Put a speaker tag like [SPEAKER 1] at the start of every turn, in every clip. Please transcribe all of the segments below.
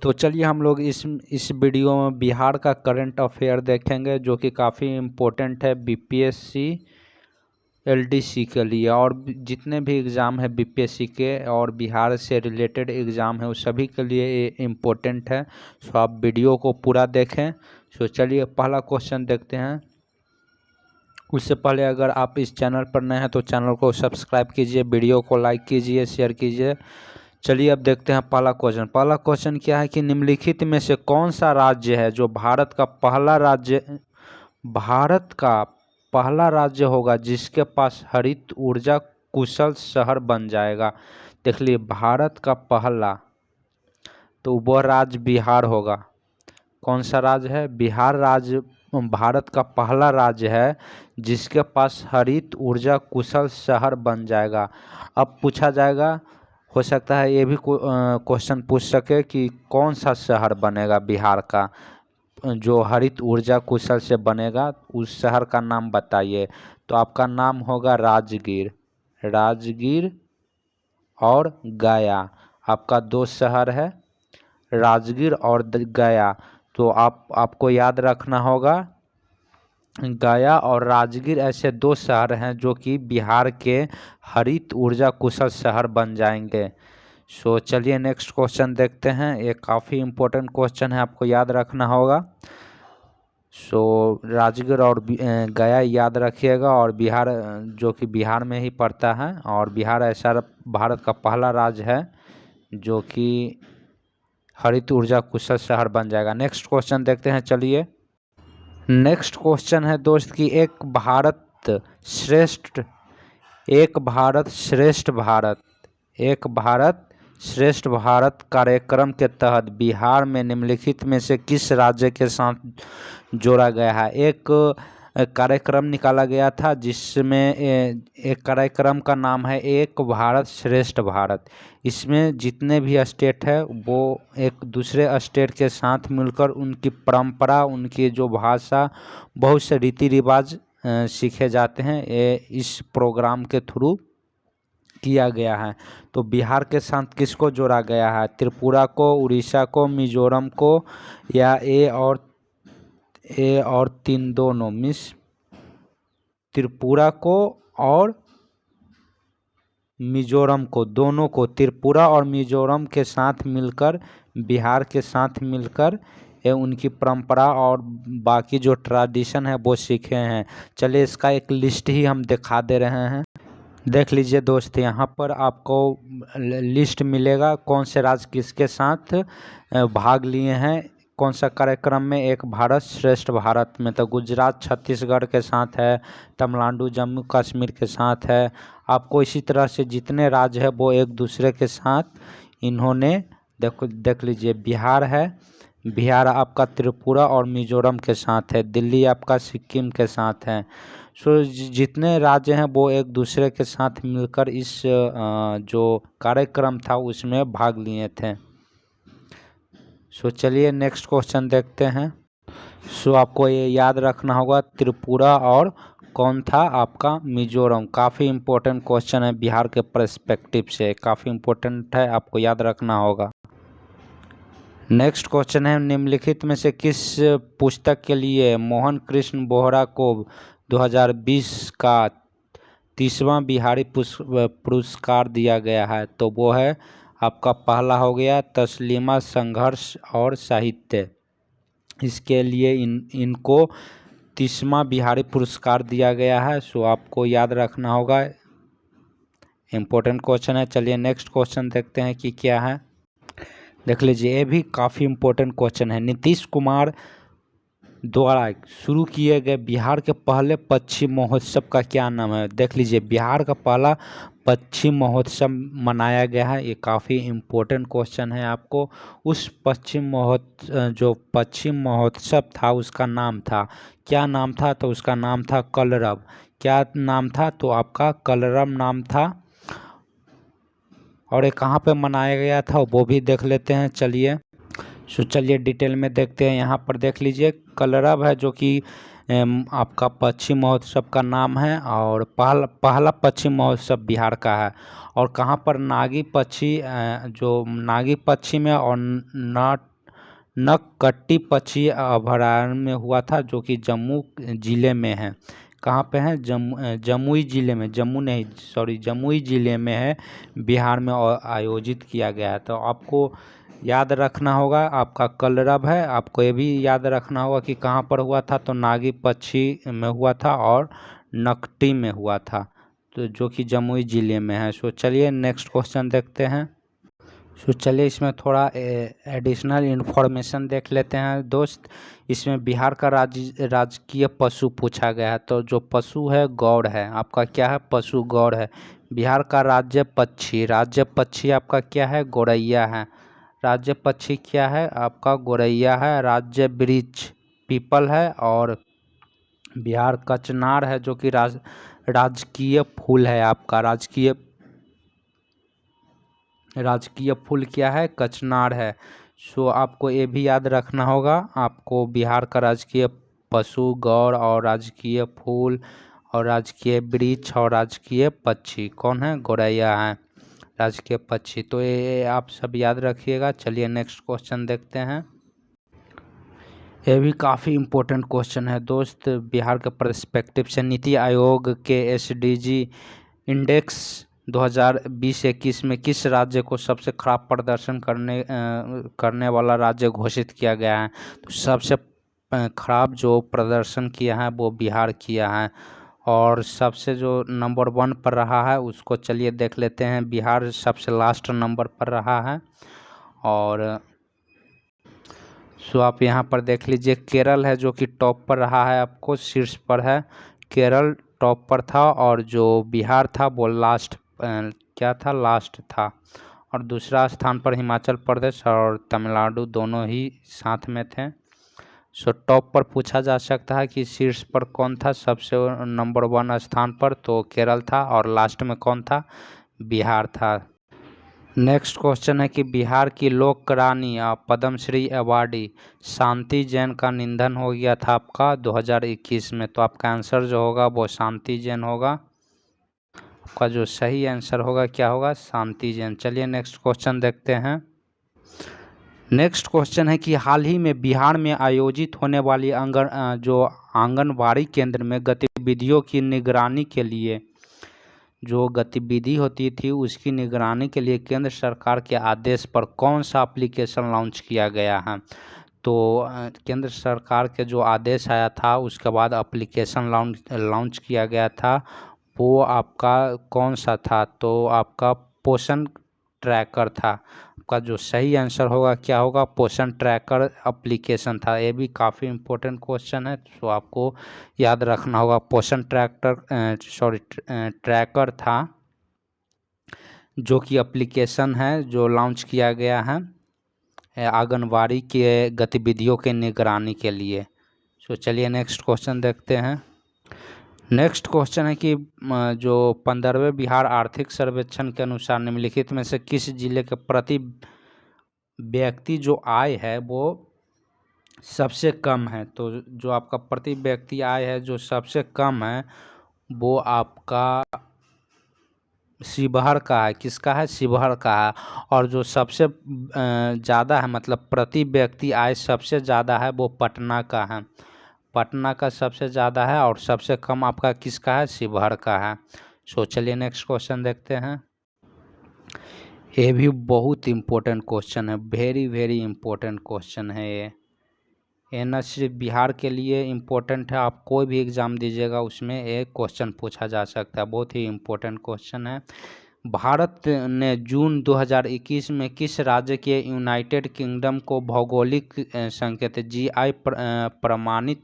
[SPEAKER 1] तो चलिए हम लोग इस वीडियो में बिहार का करंट अफेयर देखेंगे, जो कि काफ़ी इम्पोर्टेंट है बीपीएससी एलडीसी के लिए, और जितने भी एग्ज़ाम है बीपीएससी के और बिहार से रिलेटेड एग्ज़ाम है उस सभी के लिए ये इम्पोर्टेंट है। सो आप वीडियो को पूरा देखें। सो चलिए पहला क्वेश्चन देखते हैं। उससे पहले अगर आप इस चैनल पर नए हैं तो चैनल को सब्सक्राइब कीजिए, वीडियो को लाइक कीजिए, शेयर कीजिए। चलिए अब देखते हैं पहला क्वेश्चन। पहला क्वेश्चन क्या है कि निम्नलिखित में से कौन सा राज्य है जो भारत का पहला राज्य होगा जिसके पास हरित ऊर्जा कुशल शहर बन जाएगा। देख लीजिए, भारत का पहला, तो वह राज्य बिहार होगा। कौन सा राज्य है? बिहार राज्य भारत का पहला राज्य है जिसके पास हरित ऊर्जा कुशल शहर बन जाएगा। अब पूछा जाएगा, हो सकता है ये भी क्वेश्चन पूछ सके कि कौन सा शहर बनेगा बिहार का जो हरित ऊर्जा कुशल से बनेगा, उस शहर का नाम बताइए। तो आपका नाम होगा राजगीर और गया। आपका दो शहर है, राजगीर और गया। तो आपको याद रखना होगा, गया और राजगीर ऐसे दो शहर हैं जो कि बिहार के हरित ऊर्जा कुशल शहर बन जाएंगे। सो चलिए नेक्स्ट क्वेश्चन देखते हैं। ये काफ़ी इम्पोर्टेंट क्वेश्चन है, आपको याद रखना होगा। सो राजगीर और गया याद रखिएगा, और बिहार जो कि बिहार में ही पड़ता है, और बिहार ऐसा भारत का पहला राज्य है जो कि हरित ऊर्जा कुशल शहर बन जाएगा। नेक्स्ट क्वेश्चन देखते हैं। चलिए नेक्स्ट क्वेश्चन है दोस्त कि एक भारत श्रेष्ठ भारत कार्यक्रम के तहत बिहार में निम्नलिखित में से किस राज्य के साथ जोड़ा गया है। एक कार्यक्रम निकाला गया था जिसमें एक कार्यक्रम का नाम है एक भारत श्रेष्ठ भारत। इसमें जितने भी स्टेट है वो एक दूसरे स्टेट के साथ मिलकर उनकी परंपरा, उनकी जो भाषा, बहुत से रीति रिवाज सीखे जाते हैं। ये इस प्रोग्राम के थ्रू किया गया है। तो बिहार के साथ किसको जोड़ा गया है? त्रिपुरा को, उड़ीसा को, मिजोरम को, या ए और तीन दोनों त्रिपुरा को और मिजोरम को, दोनों को, त्रिपुरा और मिजोरम के साथ मिलकर, बिहार के साथ मिलकर उनकी परंपरा और बाकी जो ट्रेडिशन है वो सीखे हैं। चलिए इसका एक लिस्ट ही हम दिखा दे रहे हैं। देख लीजिए दोस्त, यहाँ पर आपको लिस्ट मिलेगा कौन से राज्य किसके साथ भाग लिए हैं, कौन सा कार्यक्रम में। एक भारत श्रेष्ठ भारत में तो गुजरात छत्तीसगढ़ के साथ है, तमिलनाडु जम्मू कश्मीर के साथ है। आपको इसी तरह से जितने राज्य है वो एक दूसरे के साथ इन्होंने देख लीजिए, बिहार है, बिहार आपका त्रिपुरा और मिजोरम के साथ है, दिल्ली आपका सिक्किम के साथ है। सो जितने राज्य हैं वो एक दूसरे के साथ मिलकर इस जो कार्यक्रम था उसमें भाग लिए थे। सो चलिए नेक्स्ट क्वेश्चन देखते हैं। सो आपको ये याद रखना होगा, त्रिपुरा और कौन था आपका? मिजोरम। काफ़ी इम्पोर्टेंट क्वेश्चन है, बिहार के पर्सपेक्टिव से काफ़ी इम्पोर्टेंट है, आपको याद रखना होगा। नेक्स्ट क्वेश्चन है, निम्नलिखित में से किस पुस्तक के लिए मोहन कृष्ण बोहरा को 2020 का 30वां बिहारी पुरस्कार दिया गया है? तो वो है आपका पहला हो गया तस्लीमा संघर्ष और साहित्य। इसके लिए इनको 30वां बिहारी पुरस्कार दिया गया है। सो आपको याद रखना होगा, इम्पोर्टेंट क्वेश्चन है। चलिए नेक्स्ट क्वेश्चन देखते हैं कि क्या है। देख लीजिए, ये भी काफ़ी इम्पोर्टेंट क्वेश्चन है। नीतीश कुमार द्वारा शुरू किए गए बिहार के पहले पक्षी महोत्सव का क्या नाम है? देख लीजिए, बिहार का पहला पक्षी महोत्सव मनाया गया है। ये काफ़ी इम्पोर्टेंट क्वेश्चन है आपको। उस जो पक्षी महोत्सव था उसका नाम था, क्या नाम था? तो उसका नाम था कलरव। क्या नाम था? तो आपका कलरव नाम था। और ये कहाँ पे मनाया गया था वो भी देख लेते हैं। चलिए चलिए डिटेल में देखते हैं। यहाँ पर देख लीजिए, कलरव है जो कि आपका पक्षी महोत्सव का नाम है, और पहला पक्षी महोत्सव बिहार का है। और कहाँ पर? नागी पक्षी, जो नागी पक्षी में और नककट्टी पक्षी अभयारण्य में हुआ था, जो कि जम्मू ज़िले में है। कहाँ पे है? जमुई ज़िले में, जम्मू नहीं सॉरी जमुई ज़िले में है, बिहार में आयोजित किया गया है। तो आपको याद रखना होगा, आपका कलरव है, आपको ये भी याद रखना होगा कि कहाँ पर हुआ था। तो नागी पक्षी में हुआ था और नकटी में हुआ था, तो जो कि जमुई ज़िले में है। सो चलिए नेक्स्ट क्वेश्चन देखते हैं। सो चलिए इसमें थोड़ा एडिशनल इन्फॉर्मेशन देख लेते हैं दोस्त। इसमें बिहार का राजकीय पशु पूछा गया है। तो जो पशु है गौड़ है। आपका क्या है? पशु गौड़ है। बिहार का राज्य पक्षी आपका क्या है? गौरैया है। राज्य पक्षी क्या है? आपका गौरैया है। राज्य वृक्ष पीपल है। और बिहार कचनार है, जो कि राजकीय फूल है। आपका राजकीय फूल क्या है? कचनार है। सो आपको ये भी याद रखना होगा, आपको बिहार का राजकीय पशु गौर और राजकीय फूल और राजकीय वृक्ष और राजकीय पक्षी कौन है? गौरैया है राजकीय पक्षी। तो ये आप सब याद रखिएगा। चलिए नेक्स्ट क्वेश्चन देखते हैं। ये भी काफ़ी इम्पोर्टेंट क्वेश्चन है दोस्त। बिहार के पर्सपेक्टिव से नीति आयोग के SDG इंडेक्स 2020-21 में किस राज्य को सबसे खराब प्रदर्शन करने वाला राज्य घोषित किया गया है? तो सबसे खराब जो प्रदर्शन किया है वो बिहार किया है। और सबसे जो नंबर 1 पर रहा है उसको चलिए देख लेते हैं। बिहार सबसे लास्ट नंबर पर रहा है। और सो आप यहाँ पर देख लीजिए, केरल है जो कि टॉप पर रहा है, आपको शीर्ष पर है। केरल टॉप पर था और जो बिहार था वो लास्ट था। और दूसरा स्थान पर हिमाचल प्रदेश और तमिलनाडु दोनों ही साथ में थे। सो टॉप पर पूछा जा सकता है कि शीर्ष पर कौन था सबसे नंबर 1 स्थान पर? तो केरल था। और लास्ट में कौन था? बिहार था। नेक्स्ट क्वेश्चन है कि बिहार की लोक रानी पद्मश्री अवार्डी शांति जैन का निधन हो गया था आपका 2021 में। तो आपका आंसर जो होगा वो शांति जैन होगा। आपका जो सही आंसर होगा क्या होगा? शांति जैन। चलिए नेक्स्ट क्वेश्चन देखते हैं। नेक्स्ट क्वेश्चन है कि हाल ही में बिहार में आयोजित होने वाली जो आंगनबाड़ी केंद्र में गतिविधियों की निगरानी के लिए जो गतिविधि होती थी उसकी निगरानी के लिए केंद्र सरकार के आदेश पर कौन सा एप्लीकेशन लॉन्च किया गया है? तो केंद्र सरकार के जो आदेश आया था उसके बाद एप्लीकेशन लॉन्च किया गया था, वो आपका कौन सा था? तो आपका पोषण ट्रैकर था। आपका जो सही आंसर होगा क्या होगा? पोषण ट्रैकर एप्लीकेशन था। ये भी काफ़ी इम्पोर्टेंट क्वेश्चन है, तो आपको याद रखना होगा। पोषण ट्रैकर था, जो कि एप्लीकेशन है जो लॉन्च किया गया है आंगनबाड़ी के गतिविधियों के निगरानी के लिए। सो चलिए नेक्स्ट क्वेश्चन देखते हैं। नेक्स्ट क्वेश्चन है कि जो 15वें बिहार आर्थिक सर्वेक्षण के अनुसार निम्नलिखित में से किस जिले के प्रति व्यक्ति जो आय है वो सबसे कम है? तो जो आपका प्रति व्यक्ति आय है जो सबसे कम है वो आपका शिवहर का है। किसका है? शिवहर का है। और जो सबसे ज़्यादा है, मतलब प्रति व्यक्ति आय सबसे ज़्यादा है, वो पटना का है। पटना का सबसे ज़्यादा है और सबसे कम आपका किसका है? शिवहर का है। सो चलिए नेक्स्ट क्वेश्चन देखते हैं। ये भी बहुत इम्पोर्टेंट क्वेश्चन है, वेरी वेरी इम्पोर्टेंट क्वेश्चन है ये न सिर्फ बिहार के लिए इम्पोर्टेंट है, आप कोई भी एग्ज़ाम दीजिएगा उसमें एक क्वेश्चन पूछा जा सकता है। बहुत ही इम्पोर्टेंट क्वेश्चन है। भारत ने जून 2021 में किस राज्य के यूनाइटेड किंगडम को भौगोलिक संकेत GI प्रमाणित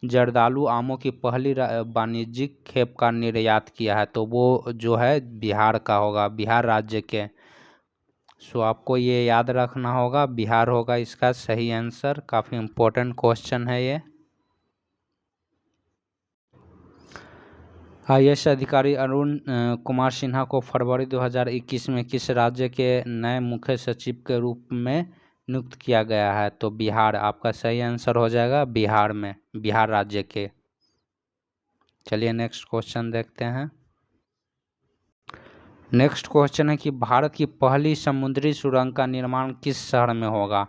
[SPEAKER 1] जर्दालू आमों की पहली वाणिज्यिक खेप का निर्यात किया है? तो वो जो है बिहार का होगा, बिहार राज्य के। सो आपको ये याद रखना होगा, बिहार होगा इसका सही आंसर। काफ़ी इम्पोर्टेंट क्वेश्चन है ये। IAS अधिकारी अरुण कुमार सिन्हा को फरवरी 2021 में किस राज्य के नए मुख्य सचिव के रूप में नियुक्त किया गया है? तो बिहार आपका सही आंसर हो जाएगा, बिहार में, बिहार राज्य के। चलिए नेक्स्ट क्वेश्चन देखते हैं। नेक्स्ट क्वेश्चन है कि भारत की पहली समुद्री सुरंग का निर्माण किस शहर में होगा?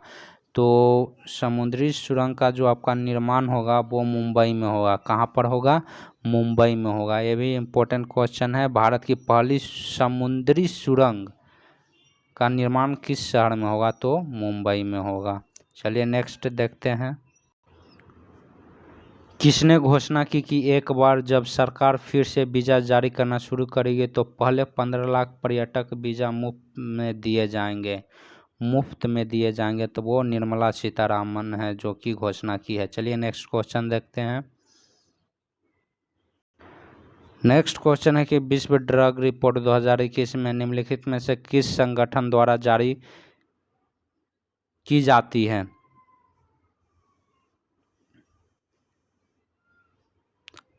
[SPEAKER 1] तो समुद्री सुरंग का जो आपका निर्माण होगा वो मुंबई में होगा। कहाँ पर होगा? मुंबई में होगा। ये भी इम्पोर्टेंट क्वेश्चन है। भारत की पहली समुद्री सुरंग का निर्माण किस शहर में होगा? तो मुंबई में होगा। चलिए नेक्स्ट देखते हैं। किसने घोषणा की कि एक बार जब सरकार फिर से वीज़ा जारी करना शुरू करेगी तो पहले 15 लाख पर्यटक वीज़ा मुफ्त में दिए जाएंगे? मुफ्त में दिए जाएंगे तो वो निर्मला सीतारामन है जो कि घोषणा की है। चलिए नेक्स्ट क्वेश्चन देखते हैं। नेक्स्ट क्वेश्चन है कि विश्व ड्रग रिपोर्ट 2021 में निम्नलिखित में से किस संगठन द्वारा जारी की जाती है?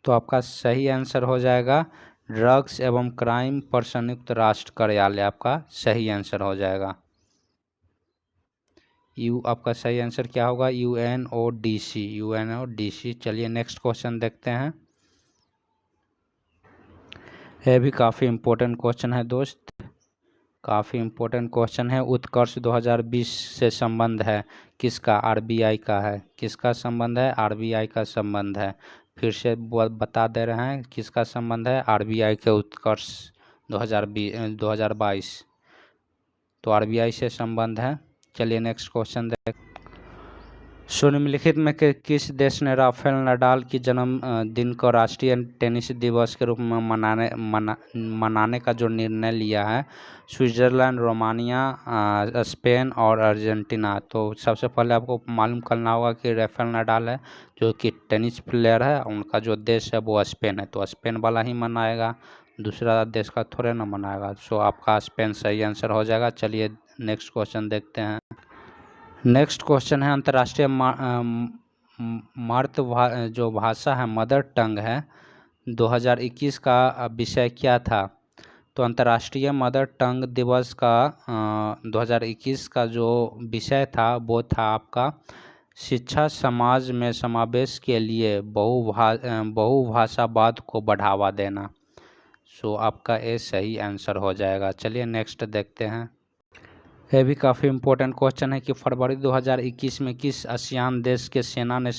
[SPEAKER 1] तो आपका सही आंसर हो जाएगा ड्रग्स एवं क्राइम पर संयुक्त राष्ट्र कार्यालय, आपका सही आंसर हो जाएगा। आपका सही आंसर क्या होगा? UNODC, UNODC। चलिए नेक्स्ट क्वेश्चन देखते हैं। यह भी काफ़ी इम्पोर्टेंट क्वेश्चन है दोस्त, काफ़ी इम्पोर्टेंट क्वेश्चन है। उत्कर्ष 2020 से संबंध है किसका? RBI का है। किसका संबंध है? RBI का संबंध है। फिर से बता दे रहे हैं किसका संबंध है? RBI के उत्कर्ष 2022। तो RBI से संबंध है। चलिए नेक्स्ट क्वेश्चन देख। निम्नलिखित में किस देश ने राफेल नडाल की जन्म दिन को राष्ट्रीय टेनिस दिवस के रूप में मनाने का जो निर्णय लिया है? स्विट्जरलैंड, रोमानिया, स्पेन और अर्जेंटीना। तो सबसे पहले आपको मालूम करना होगा कि राफेल नडाल है जो कि टेनिस प्लेयर है, उनका जो देश है वो स्पेन है, तो स्पेन वाला ही मनाएगा, दूसरा देश का थोड़े ना मनाएगा। सो आपका स्पेन सही आंसर हो जाएगा। चलिए नेक्स्ट क्वेश्चन देखते हैं। नेक्स्ट क्वेश्चन है अंतर्राष्ट्रीय जो भाषा है, मदर टंग है, 2021 का विषय क्या था? तो अंतर्राष्ट्रीय मदर टंग दिवस का 2021 का जो विषय था वो था आपका शिक्षा समाज में समावेश के लिए बहुभाषावाद को बढ़ावा देना। सो आपका ये सही आंसर हो जाएगा। चलिए नेक्स्ट देखते हैं। यह भी काफ़ी इम्पोर्टेंट क्वेश्चन है कि फरवरी 2021 में किस आसियान देश के सेना ने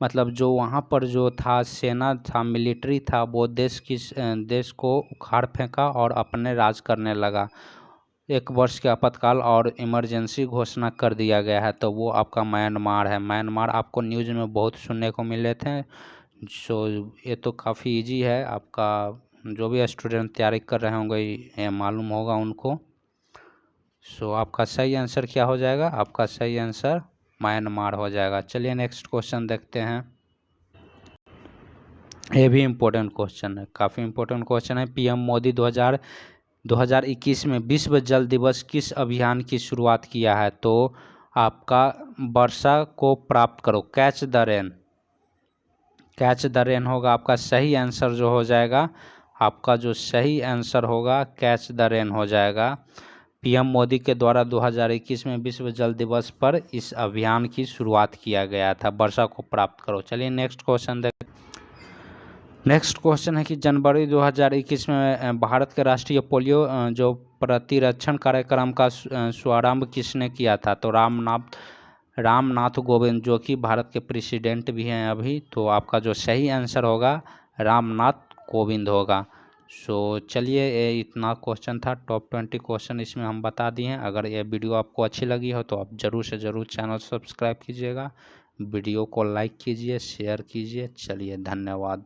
[SPEAKER 1] मतलब जो वहाँ पर जो था सेना था, मिलिट्री था, वो देश को उखाड़ फेंका और अपने राज करने लगा। 1 वर्ष के आपातकाल और इमरजेंसी घोषणा कर दिया गया है, तो वो आपका म्यांमार है। म्यांमार आपको न्यूज़ में बहुत सुनने को मिले थे। सो ये तो काफ़ी इजी है, आपका जो भी स्टूडेंट तैयारी कर रहे होंगे ये मालूम होगा उनको। सो आपका सही आंसर क्या हो जाएगा? आपका सही आंसर म्यांमार हो जाएगा। चलिए नेक्स्ट क्वेश्चन देखते हैं। ये भी इम्पोर्टेंट क्वेश्चन है, काफ़ी इम्पोर्टेंट क्वेश्चन है। PM मोदी 2021 में विश्व जल दिवस किस अभियान की शुरुआत किया है? तो आपका वर्षा को प्राप्त करो, catch the rain. Catch the rain होगा आपका सही आंसर जो हो जाएगा। आपका जो सही आंसर होगा कैच द रेन हो जाएगा। PM मोदी के द्वारा 2021 में विश्व जल दिवस पर इस अभियान की शुरुआत किया गया था, वर्षा को प्राप्त करो। चलिए नेक्स्ट क्वेश्चन देख। नेक्स्ट क्वेश्चन है कि जनवरी 2021 में भारत के राष्ट्रीय पोलियो जो प्रतिरक्षण कार्यक्रम का शुभारंभ किसने किया था? तो रामनाथ कोविंद, जो कि भारत के प्रेसिडेंट भी हैं अभी। तो आपका जो सही आंसर होगा रामनाथ कोविंद होगा। सो चलिए ये इतना क्वेश्चन था, टॉप 20 क्वेश्चन इसमें हम बता दिए हैं। अगर ये वीडियो आपको अच्छी लगी हो तो आप ज़रूर से ज़रूर चैनल सब्सक्राइब कीजिएगा, वीडियो को लाइक कीजिए, शेयर कीजिए। चलिए धन्यवाद।